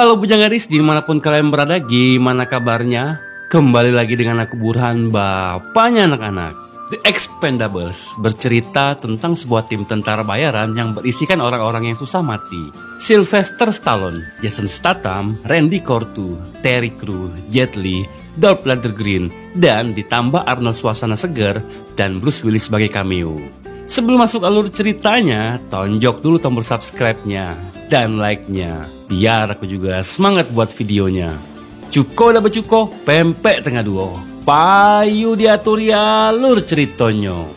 Halo bujangaris, dimanapun kalian berada, gimana kabarnya? Kembali lagi dengan aku Burhan, bapaknya anak-anak. The Expendables bercerita tentang sebuah tim tentara bayaran yang berisikan orang-orang yang susah mati. Sylvester Stallone, Jason Statham, Randy Kortu, Terry Crews, Jet Li, Dolph Lundgren, dan ditambah Arnold Schwarzenegger dan Bruce Willis sebagai cameo. Sebelum masuk alur ceritanya, tonjok dulu tombol subscribe-nya dan like-nya, biar aku juga semangat buat videonya. Cuko udah becuko, pempek tengah duo, payu diatur ya alur ceritonyo.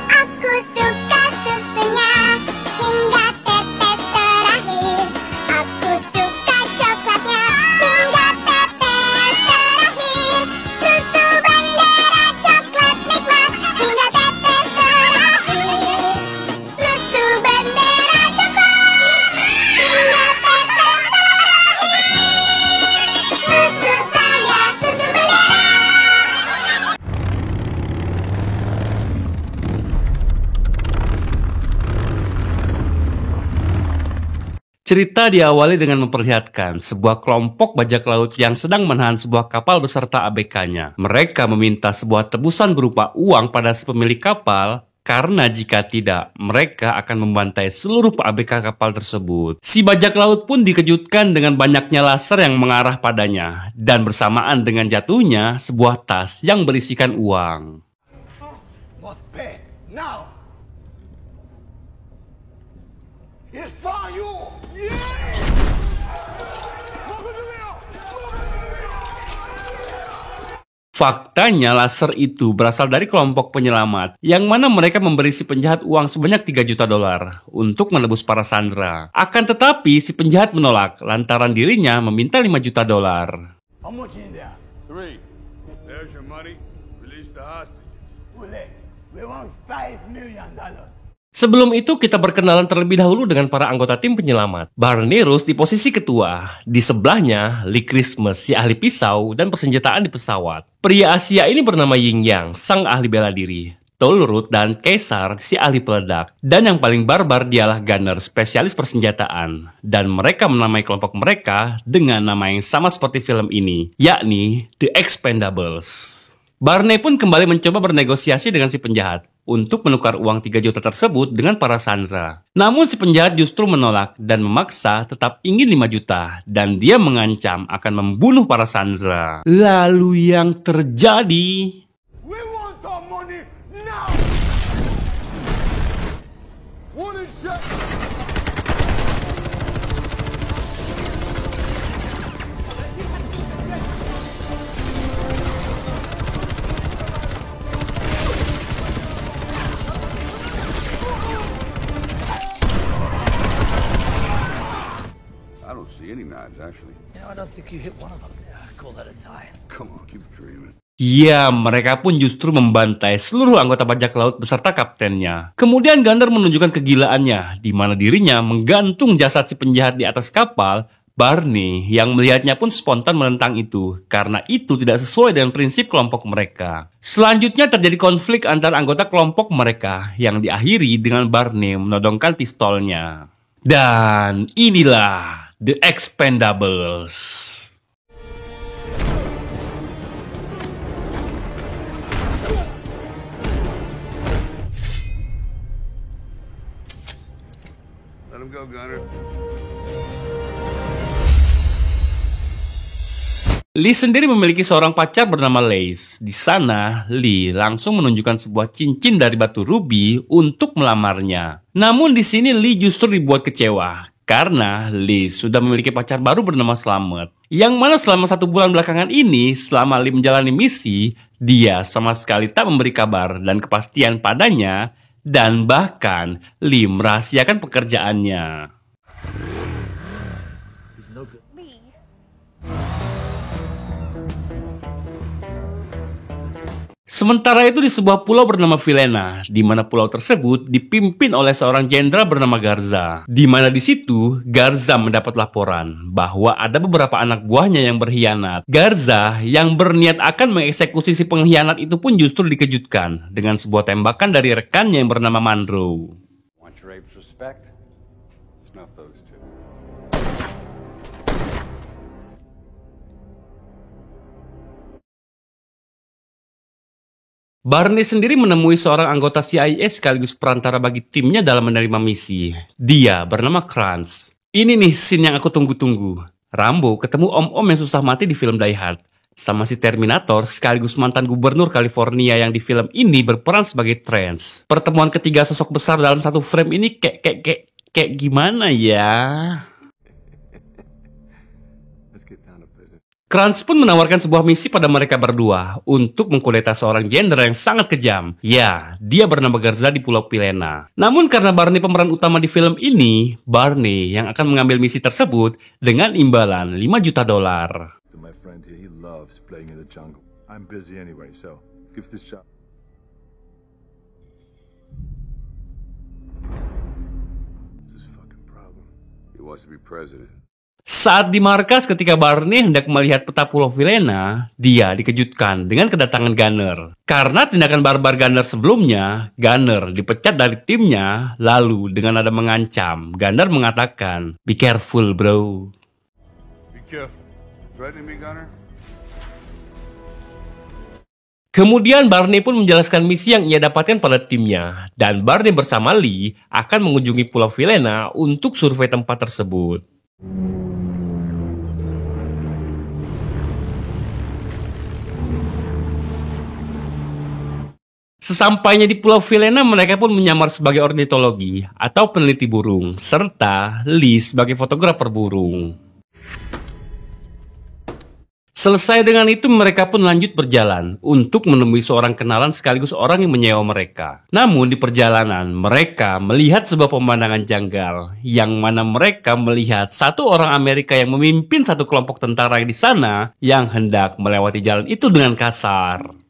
Aku suka susunya hingga tetes terakhir. Aku suka coklatnya hingga tetes terakhir. Susu bendera coklat nikmat hingga tetes terakhir. Susu bendera coklat hingga tetes terakhir. Susu saya, susu bendera. Cerita diawali dengan memperlihatkan sebuah kelompok bajak laut yang sedang menahan sebuah kapal beserta ABK-nya. Mereka meminta sebuah tebusan berupa uang pada si pemilik kapal, karena jika tidak, mereka akan membantai seluruh ABK kapal tersebut. Si bajak laut pun dikejutkan dengan banyaknya laser yang mengarah padanya, dan bersamaan dengan jatuhnya sebuah tas yang berisikan uang. Must pay now. It's for you. Faktanya laser itu berasal dari kelompok penyelamat, yang mana mereka memberi si penjahat uang sebanyak 3 juta dolar untuk menebus para sandera. Akan tetapi si penjahat menolak lantaran dirinya meminta 5 juta dolar. How much in there? 3. There's your money. Release the hostages. Bullet. We want $5 million. Sebelum itu kita berkenalan terlebih dahulu dengan para anggota tim penyelamat. Barney Rose di posisi ketua. Di sebelahnya, Lee Christmas, si ahli pisau dan persenjataan di pesawat. Pria Asia ini bernama Ying Yang, sang ahli bela diri. Tolrut dan Caesar, si ahli peledak. Dan yang paling barbar dialah Gunner, spesialis persenjataan. Dan mereka menamai kelompok mereka dengan nama yang sama seperti film ini, yakni The Expendables. Barney pun kembali mencoba bernegosiasi dengan si penjahat untuk menukar uang 3 juta tersebut dengan para sandera. Namun si penjahat justru menolak dan memaksa tetap ingin 5 juta dan dia mengancam akan membunuh para sandera. Lalu yang terjadi... We want our money now. Warning shot. I don't see any knives, actually. I don't think you hit one of them. Call that a tie. Come on, keep dreaming. Ya, mereka pun justru membantai seluruh anggota bajak laut beserta kaptennya. Kemudian Gunner menunjukkan kegilaannya, di mana dirinya menggantung jasad si penjahat di atas kapal. Barney yang melihatnya pun spontan menentang itu, karena itu tidak sesuai dengan prinsip kelompok mereka. Selanjutnya terjadi konflik antara anggota kelompok mereka, yang diakhiri dengan Barney menodongkan pistolnya. Dan inilah The Expendables. Let him go, Gunner. Lee sendiri memiliki seorang pacar bernama Lace. Di sana, Lee langsung menunjukkan sebuah cincin dari batu ruby untuk melamarnya. Namun di sini Lee justru dibuat kecewa karena Lee sudah memiliki pacar baru bernama Slamet. Yang mana selama 1 bulan belakangan ini, selama Lee menjalani misi, dia sama sekali tak memberi kabar dan kepastian padanya, dan bahkan Lee merahasiakan pekerjaannya. Sementara itu di sebuah pulau bernama Villena, di mana pulau tersebut dipimpin oleh seorang jenderal bernama Garza. Di mana di situ Garza mendapat laporan bahwa ada beberapa anak buahnya yang berkhianat. Garza yang berniat akan mengeksekusi si pengkhianat itu pun justru dikejutkan dengan sebuah tembakan dari rekannya yang bernama Monroe. Want your apes Respect? Snuff those two. Barney sendiri menemui seorang anggota CIA sekaligus perantara bagi timnya dalam menerima misi. Dia bernama Kranz. Ini nih scene yang aku tunggu-tunggu. Rambo ketemu om-om yang susah mati di film Die Hard. Sama si Terminator sekaligus mantan gubernur California yang di film ini berperan sebagai Trance. Pertemuan ketiga sosok besar dalam satu frame ini kayak gimana ya? Kranz pun menawarkan sebuah misi pada mereka berdua untuk mengkudeta seorang jenderal yang sangat kejam. Ya, dia bernama Garza di Pulau Pilena. Namun karena Barney pemeran utama di film ini, Barney yang akan mengambil misi tersebut dengan imbalan $5 juta. My friend here, he loves playing in the jungle. I'm busy anyway, so give this shot. This is a fucking problem. He wants to be president. Saat di markas ketika Barney hendak melihat peta Pulau Vilena, dia dikejutkan dengan kedatangan Gunner. Karena tindakan barbar Gunner sebelumnya, Gunner dipecat dari timnya, lalu dengan nada mengancam, Gunner mengatakan, "Be careful, bro." Be careful. Threatening me, Gunner? Kemudian Barney pun menjelaskan misi yang ia dapatkan pada timnya, dan Barney bersama Lee akan mengunjungi Pulau Vilena untuk survei tempat tersebut. Sesampainya di Pulau Vilena, mereka pun menyamar sebagai ornitologi atau peneliti burung, serta Lee sebagai fotografer burung. Selesai dengan itu, mereka pun lanjut berjalan untuk menemui seorang kenalan sekaligus orang yang menyewa mereka. Namun di perjalanan, mereka melihat sebuah pemandangan janggal, yang mana mereka melihat satu orang Amerika yang memimpin satu kelompok tentara di sana yang hendak melewati jalan itu dengan kasar.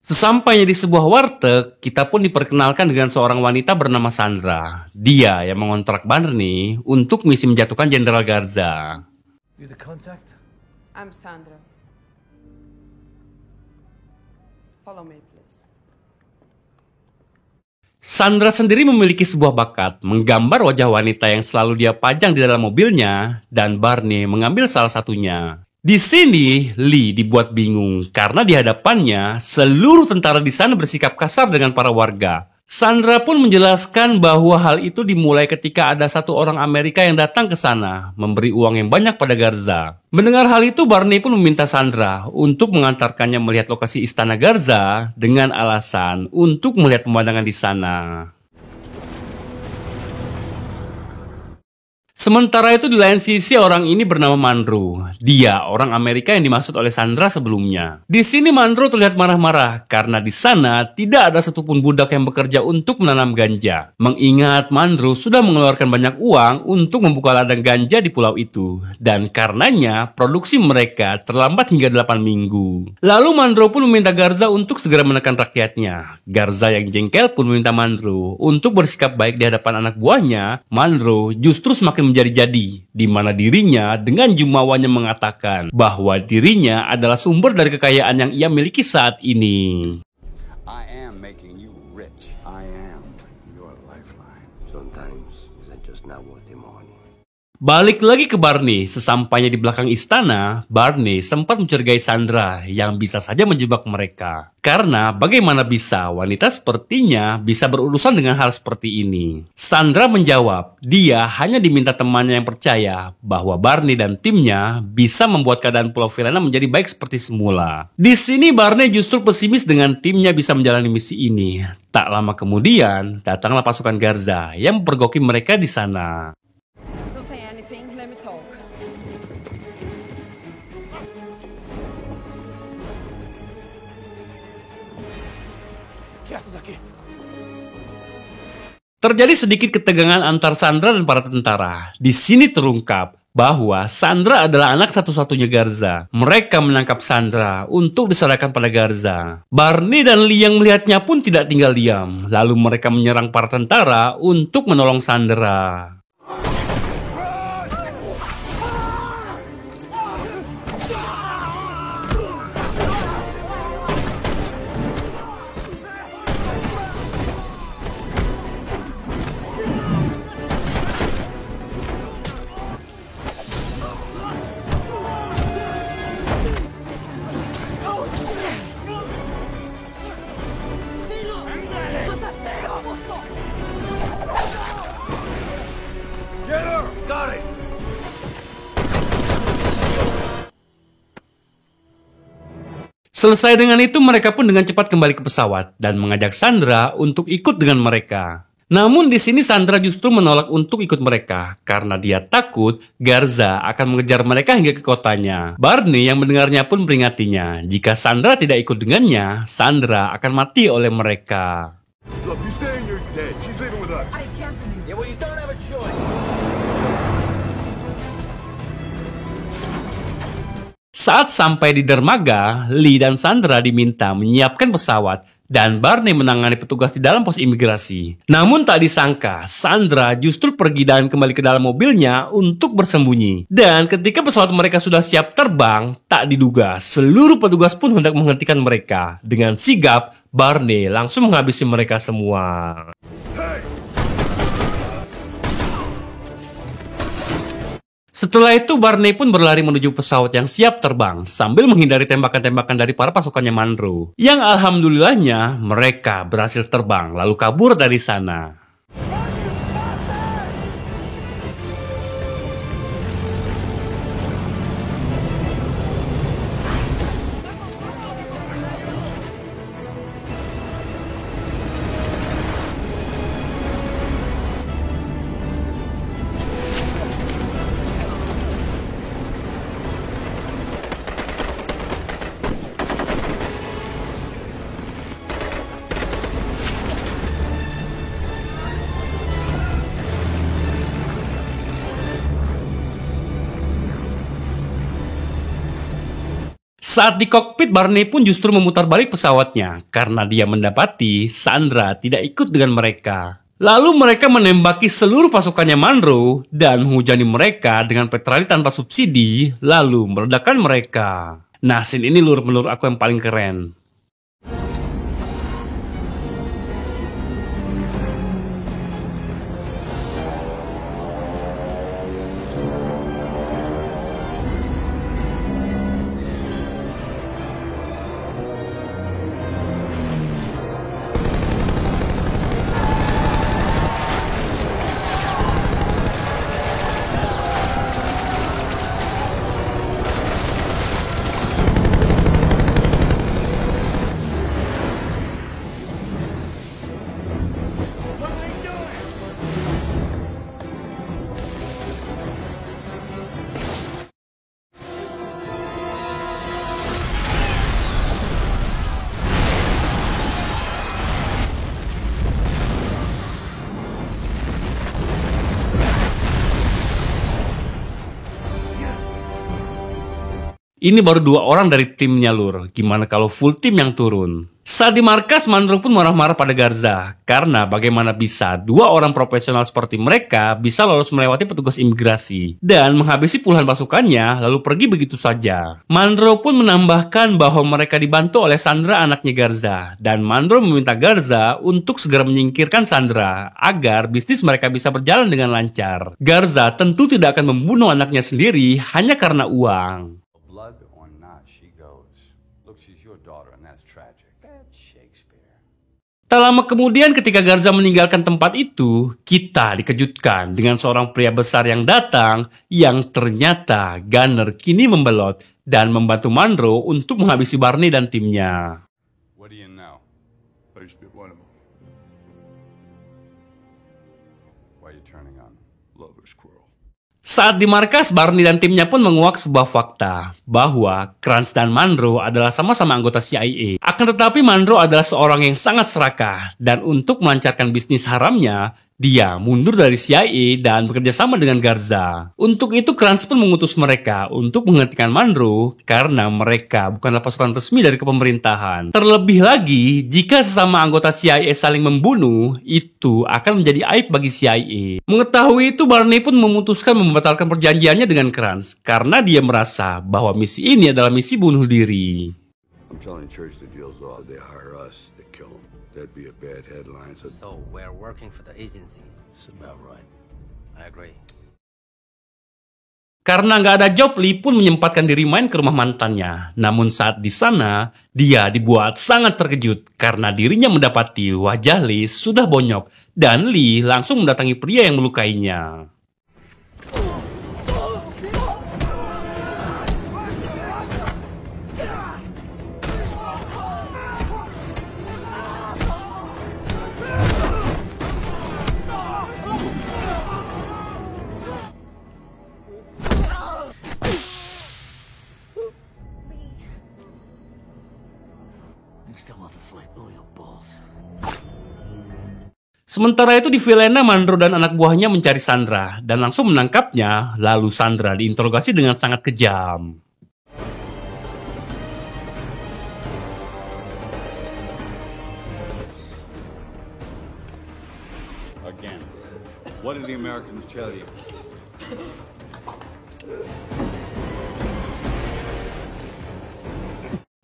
Sesampainya di sebuah warteg, kita pun diperkenalkan dengan seorang wanita bernama Sandra. Dia yang mengontrak Barney untuk misi menjatuhkan Jenderal Garza. You the contact? I'm Sandra. Follow me, please. Sandra sendiri memiliki sebuah bakat menggambar wajah wanita yang selalu dia pajang di dalam mobilnya, dan Barney mengambil salah satunya. Di sini, Lee dibuat bingung karena di hadapannya seluruh tentara di sana bersikap kasar dengan para warga. Sandra pun menjelaskan bahwa hal itu dimulai ketika ada satu orang Amerika yang datang ke sana, memberi uang yang banyak pada Garza. Mendengar hal itu, Barney pun meminta Sandra untuk mengantarkannya melihat lokasi istana Garza dengan alasan untuk melihat pemandangan di sana. Sementara itu di lain sisi orang ini bernama Monroe. Dia orang Amerika yang dimaksud oleh Sandra sebelumnya. Di sini Monroe terlihat marah-marah karena di sana tidak ada satupun budak yang bekerja untuk menanam ganja. Mengingat Monroe sudah mengeluarkan banyak uang untuk membuka ladang ganja di pulau itu, dan karenanya produksi mereka terlambat hingga 8 minggu. Lalu Monroe pun meminta Garza untuk segera menekan rakyatnya. Garza yang jengkel pun meminta Monroe untuk bersikap baik di hadapan anak buahnya. Monroe justru semakin menjadi-jadi, di mana dirinya dengan jumawanya mengatakan bahwa dirinya adalah sumber dari kekayaan yang ia miliki saat ini. I am making you rich. I am your lifeline. Sometimes it's just not worth the money. Balik lagi ke Barney, sesampainya di belakang istana, Barney sempat mencurigai Sandra yang bisa saja menjebak mereka. Karena bagaimana bisa wanita sepertinya bisa berurusan dengan hal seperti ini? Sandra menjawab, dia hanya diminta temannya yang percaya bahwa Barney dan timnya bisa membuat keadaan Pulau Vilena menjadi baik seperti semula. Di sini Barney justru pesimis dengan timnya bisa menjalani misi ini. Tak lama kemudian, datanglah pasukan Garza yang mempergoki mereka di sana. Don't say anything, let me talk. Terjadi sedikit ketegangan antar Sandra dan para tentara. Di sini terungkap bahwa Sandra adalah anak satu-satunya Garza. Mereka menangkap Sandra untuk diserahkan pada Garza. Barney dan Lee yang melihatnya pun tidak tinggal diam. Lalu mereka menyerang para tentara untuk menolong Sandra. Selesai dengan itu, mereka pun dengan cepat kembali ke pesawat dan mengajak Sandra untuk ikut dengan mereka. Namun di sini Sandra justru menolak untuk ikut mereka karena dia takut Garza akan mengejar mereka hingga ke kotanya. Barney yang mendengarnya pun meringatinya. Jika Sandra tidak ikut dengannya, Sandra akan mati oleh mereka. Look, you're saying you're dead. She's leaving with us. Yeah, well, you don't have a choice. Saat sampai di dermaga, Lee dan Sandra diminta menyiapkan pesawat dan Barney menangani petugas di dalam pos imigrasi. Namun tak disangka, Sandra justru pergi dan kembali ke dalam mobilnya untuk bersembunyi. Dan ketika pesawat mereka sudah siap terbang, tak diduga seluruh petugas pun hendak menghentikan mereka. Dengan sigap, Barney langsung menghabisi mereka semua. Setelah itu, Barney pun berlari menuju pesawat yang siap terbang sambil menghindari tembakan-tembakan dari para pasukannya Monroe. Yang alhamdulillahnya mereka berhasil terbang lalu kabur dari sana. Saat di kokpit, Barney pun justru memutar balik pesawatnya karena dia mendapati Sandra tidak ikut dengan mereka. Lalu mereka menembaki seluruh pasukannya Monroe dan menghujani mereka dengan petrali tanpa subsidi, lalu meledakkan mereka. Nah, scene ini menurut aku yang paling keren. Ini baru 2 orang dari timnya, Lur. Gimana kalau full tim yang turun? Saat di markas, Monroe pun marah-marah pada Garza. Karena bagaimana bisa 2 orang profesional seperti mereka bisa lolos melewati petugas imigrasi dan menghabisi puluhan pasukannya lalu pergi begitu saja. Monroe pun menambahkan bahwa mereka dibantu oleh Sandra, anaknya Garza. Dan Monroe meminta Garza untuk segera menyingkirkan Sandra agar bisnis mereka bisa berjalan dengan lancar. Garza tentu tidak akan membunuh anaknya sendiri hanya karena uang. Blood or not, she goes. Look, she's your daughter, and that's tragic. That's Shakespeare. Tak lama kemudian ketika Garza meninggalkan tempat itu, kita dikejutkan dengan seorang pria besar yang datang yang ternyata Gunner kini membelot dan membantu Monroe untuk menghabisi Barney dan timnya. What do you know? I just bit one of them. Why are you turning on? Lover squirrel. Saat di markas, Barney dan timnya pun menguak sebuah fakta bahwa Kranz dan Monroe adalah sama-sama anggota CIA. Akan tetapi Monroe adalah seorang yang sangat serakah dan untuk melancarkan bisnis haramnya, dia mundur dari CIA dan bekerja sama dengan Garza. Untuk itu Kranz pun mengutus mereka untuk menghentikan Monroe karena mereka bukanlah pasukan resmi dari kepemerintahan. Terlebih lagi, jika sesama anggota CIA saling membunuh, itu akan menjadi aib bagi CIA. Mengetahui itu, Barney pun memutuskan membatalkan perjanjiannya dengan Kranz karena dia merasa bahwa misi ini adalah misi bunuh diri. I'm telling Church the deal's off. They hire us, they kill him. That'd be a bad headline. So we're working for the agency. That's about right. I agree. Karena nggak ada job, Lee pun menyempatkan diri main ke rumah mantannya. Namun saat di sana, dia dibuat sangat terkejut karena dirinya mendapati wajah Lee sudah bonyok dan Lee langsung mendatangi pria yang melukainya. Sementara itu di Vilena, Mandro dan anak buahnya mencari Sandra dan langsung menangkapnya, lalu Sandra diinterogasi dengan sangat kejam. Again. What did the Americans tell you?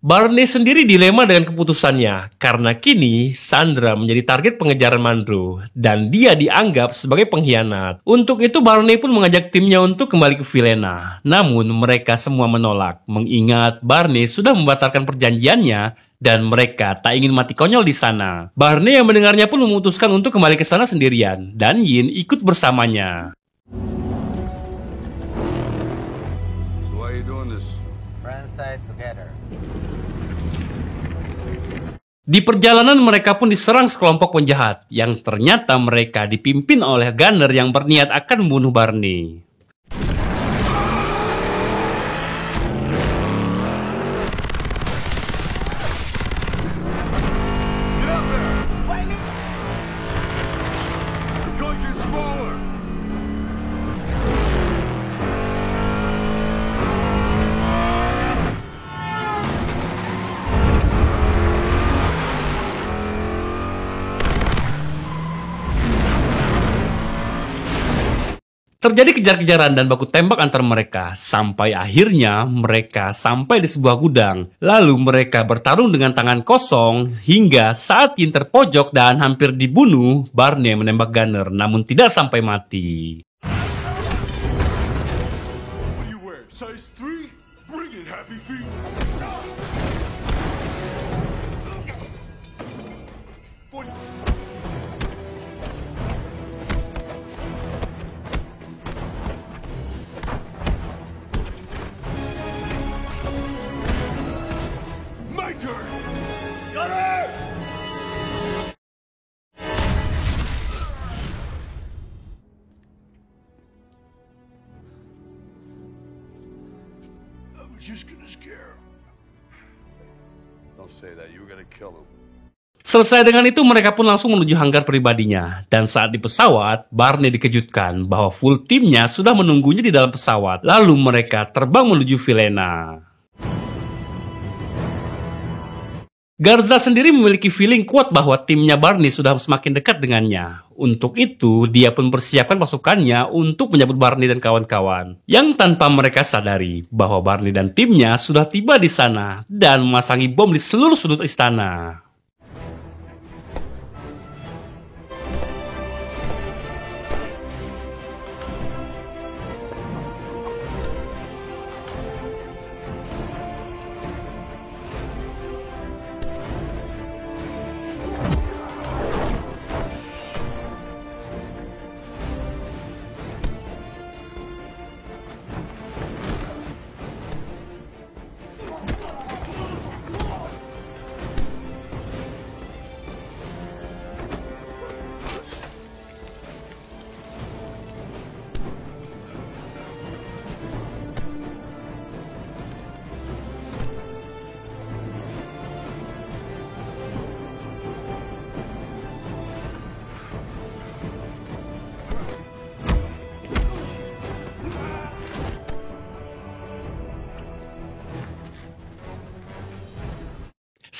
Barney sendiri dilema dengan keputusannya, karena kini Sandra menjadi target pengejaran Mandro, dan dia dianggap sebagai pengkhianat. Untuk itu Barney pun mengajak timnya untuk kembali ke Vilena. Namun mereka semua menolak, mengingat Barney sudah membatalkan perjanjiannya, dan mereka tak ingin mati konyol di sana. Barney yang mendengarnya pun memutuskan untuk kembali ke sana sendirian, dan Yin ikut bersamanya. So why are you doing this? Friends die together. Di perjalanan mereka pun diserang sekelompok penjahat yang ternyata mereka dipimpin oleh Gunner yang berniat akan membunuh Barney. Because you're smaller. Terjadi kejar-kejaran dan baku tembak antar mereka, sampai akhirnya mereka sampai di sebuah gudang. Lalu mereka bertarung dengan tangan kosong, hingga saat Yin terpojok dan hampir dibunuh, Barney menembak Gunner namun tidak sampai mati. What do you wear? Size 3? Bring it, Happy Feet. My turn. Got it! I was just gonna scare him. Don't say that. You were gonna kill him. Selesai dengan itu, mereka pun langsung menuju hanggar pribadinya. Dan saat di pesawat, Barney dikejutkan bahwa full timnya sudah menunggunya di dalam pesawat. Lalu mereka terbang menuju Vilena. Garza sendiri memiliki feeling kuat bahwa timnya Barney sudah semakin dekat dengannya. Untuk itu, dia pun persiapkan pasukannya untuk menyambut Barney dan kawan-kawan. Yang tanpa mereka sadari bahwa Barney dan timnya sudah tiba di sana dan memasangi bom di seluruh sudut istana.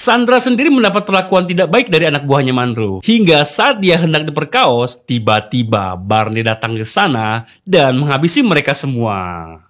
Sandra sendiri mendapat perlakuan tidak baik dari anak buahnya Mandro. Hingga saat dia hendak diperkaos, tiba-tiba Barney datang ke sana dan menghabisi mereka semua.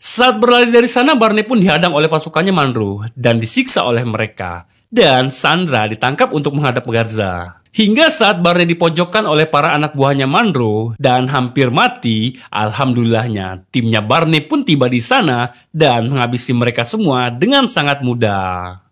Saat berlari dari sana, Barney pun dihadang oleh pasukannya Mandro dan disiksa oleh mereka. Dan Sandra ditangkap untuk menghadap Garza. Hingga saat Barney dipojokkan oleh para anak buahnya Mandro dan hampir mati, alhamdulillahnya timnya Barney pun tiba di sana dan menghabisi mereka semua dengan sangat mudah.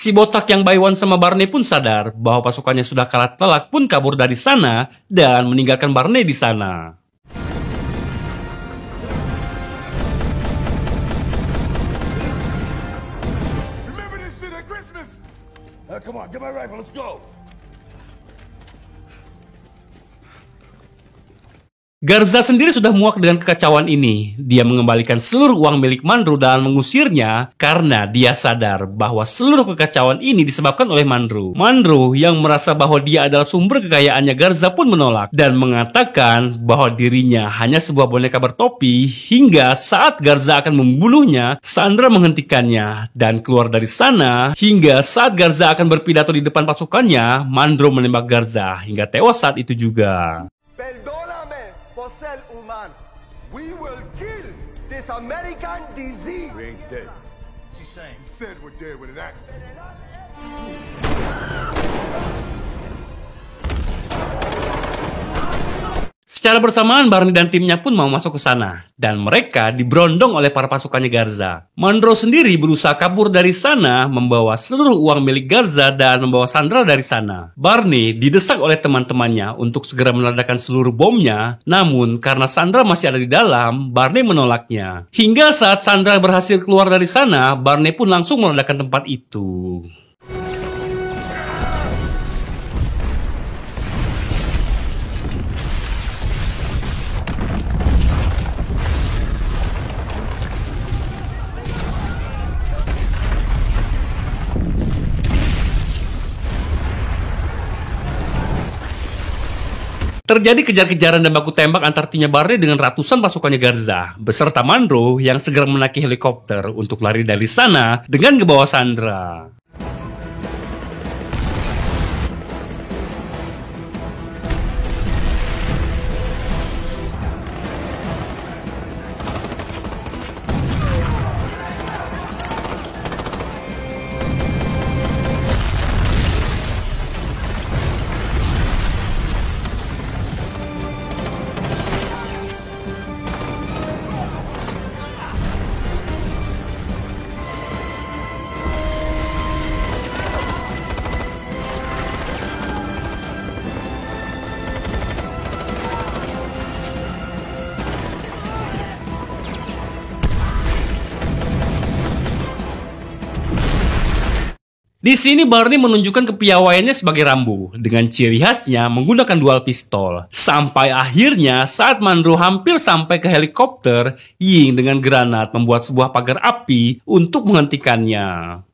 Si botak yang Baywan sama Barney pun sadar bahwa pasukannya sudah kalah telak pun kabur dari sana dan meninggalkan Barney di sana. Remember this shit at Christmas! Come on, get my rifle, let's go! Garza sendiri sudah muak dengan kekacauan ini. Dia mengembalikan seluruh uang milik Monroe dan mengusirnya karena dia sadar bahwa seluruh kekacauan ini disebabkan oleh Monroe. Monroe yang merasa bahwa dia adalah sumber kekayaannya Garza pun menolak dan mengatakan bahwa dirinya hanya sebuah boneka bertopi hingga saat Garza akan membunuhnya, Sandra menghentikannya dan keluar dari sana hingga saat Garza akan berpidato di depan pasukannya, Monroe menembak Garza hingga tewas saat itu juga. Ser humano. We will kill this American disease. We ain't dead. She's saying. Said we're dead with an accent. Secara bersamaan, Barney dan timnya pun mau masuk ke sana, dan mereka diberondong oleh para pasukannya Garza. Monroe sendiri berusaha kabur dari sana, membawa seluruh uang milik Garza dan membawa Sandra dari sana. Barney didesak oleh teman-temannya untuk segera meledakkan seluruh bomnya, namun karena Sandra masih ada di dalam, Barney menolaknya. Hingga saat Sandra berhasil keluar dari sana, Barney pun langsung meledakkan tempat itu. Terjadi kejar-kejaran dan baku tembak antar timnya Barney dengan ratusan pasukannya Garza, beserta Monroe yang segera menaiki helikopter untuk lari dari sana dengan membawa Sandra. Di sini Barney menunjukkan kepiawaiannya sebagai Rambo dengan ciri khasnya menggunakan dual pistol. Sampai akhirnya saat Monroe hampir sampai ke helikopter, Ying dengan granat membuat sebuah pagar api untuk menghentikannya.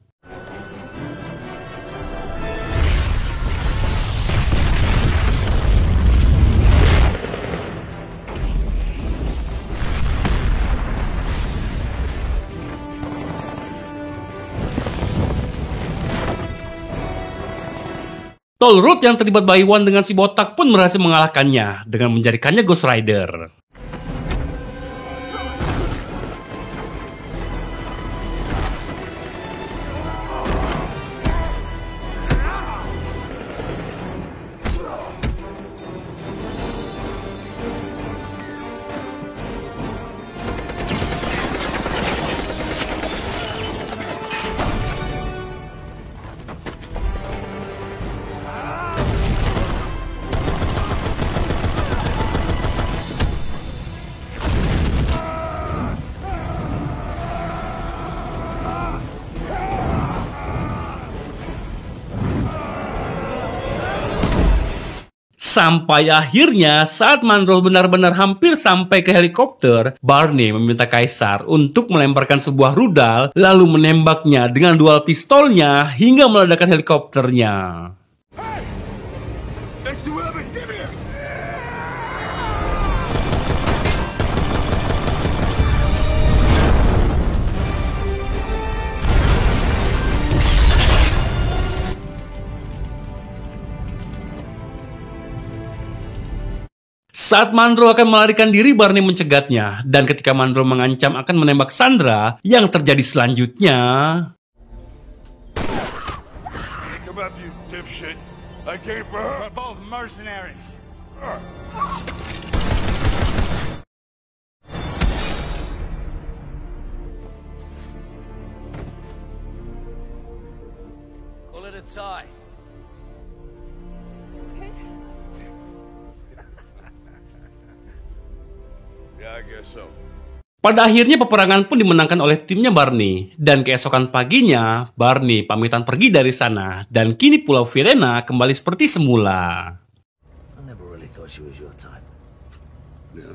Toll Road yang terlibat Baywan dengan si botak pun berhasil mengalahkannya dengan menjadikannya Ghost Rider. Sampai akhirnya saat Monroe benar-benar hampir sampai ke helikopter, Barney meminta Kaisar untuk melemparkan sebuah rudal lalu menembaknya dengan dual pistolnya hingga meledakkan helikopternya. Saat Monroe akan melarikan diri, Barney mencegatnya. Dan ketika Monroe mengancam akan menembak Sandra, yang terjadi selanjutnya... Come up, you dipshit. I came for her. We're both mercenaries. tie. Okay. Yeah, I guess so. Pada akhirnya peperangan pun dimenangkan oleh timnya Barney, dan keesokan paginya, Barney pamitan pergi dari sana, dan kini Pulau Virena kembali seperti semula. I never really thought she was your type. Yeah.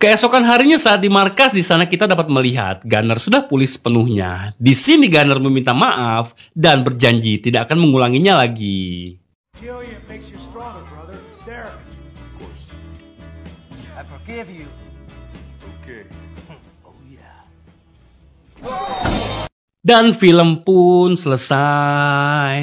Keesokan harinya saat di markas di sana kita dapat melihat Gunner sudah pulih sepenuhnya. Di sini Gunner meminta maaf dan berjanji tidak akan mengulanginya lagi. Killing it makes you stronger, brother. There. Of course. I forgive you. Okay. Oh yeah. Dan film pun selesai.